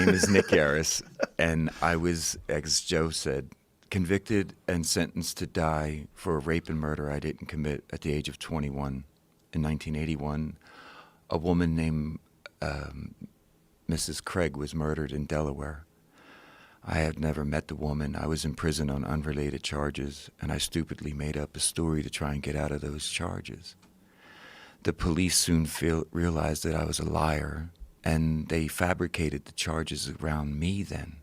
name is Nick Harris, and I was, as Joe said, convicted and sentenced to die for a rape and murder I didn't commit at the age of 21. In 1981, a woman named Mrs. Craig was murdered in Delaware. I had never met the woman. I was in prison on unrelated charges, and I stupidly made up a story to try and get out of those charges. The police soon realized that I was a liar, and they fabricated the charges around me then.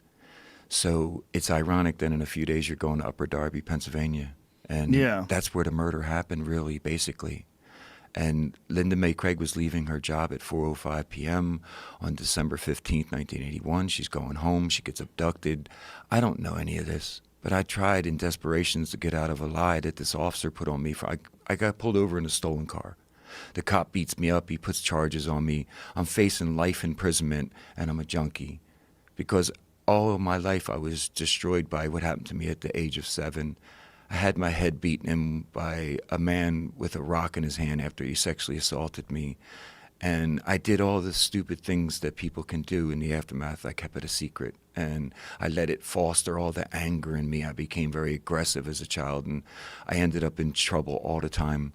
So it's ironic that in a few days you're going to Upper Darby, Pennsylvania, and that's where the murder happened, really, basically. And Linda Mae Craig was leaving her job at 4:05 p.m. on December 15th, 1981. She's going home. She gets abducted. I don't know any of this, but I tried in desperation to get out of a lie that this officer put on me. I got pulled over in a stolen car. The cop beats me up. He puts charges on me. I'm facing life imprisonment, and I'm a junkie. Because all of my life I was destroyed by what happened to me at the age of 7. I had my head beaten in by a man with a rock in his hand after he sexually assaulted me. And I did all the stupid things that people can do in the aftermath. I kept it a secret, and I let it foster all the anger in me. I became very aggressive as a child, and I ended up in trouble all the time.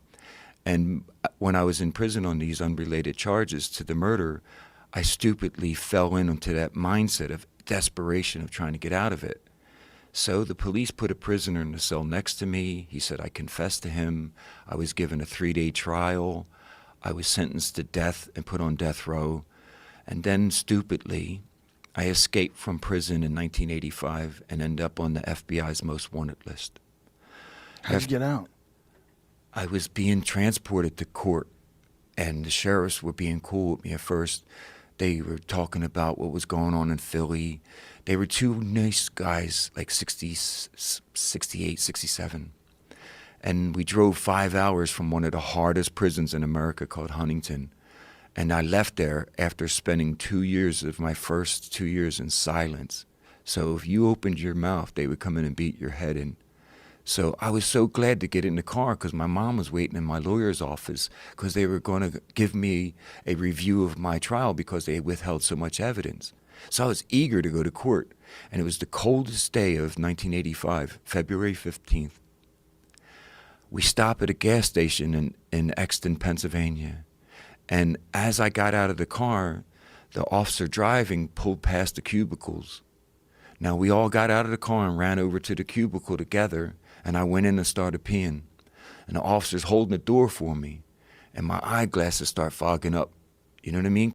And when I was in prison on these unrelated charges to the murder, I stupidly fell into that mindset of desperation of trying to get out of it. So the police put a prisoner in the cell next to me. He said I confessed to him. I was given a 3-day trial. I was sentenced to death and put on death row. And then, stupidly, I escaped from prison in 1985 and ended up on the FBI's most wanted list. How'd you get out? I was being transported to court, and the sheriffs were being cool with me at first. They were talking about what was going on in Philly. They were two nice guys, like 60, 68, 67. And we drove 5 hours from one of the hardest prisons in America called Huntington. And I left there after spending 2 years of my first 2 years in silence. So if you opened your mouth, they would come in and beat your head in. So I was so glad to get in the car because my mom was waiting in my lawyer's office because they were going to give me a review of my trial because they withheld so much evidence. So I was eager to go to court. And it was the coldest day of 1985, February 15th. We stopped at a gas station in Exton, Pennsylvania. And as I got out of the car, the officer driving pulled past the cubicles. Now, we all got out of the car and ran over to the cubicle together, and I went in and started peeing. And the officer's holding the door for me, and my eyeglasses start fogging up. You know what I mean?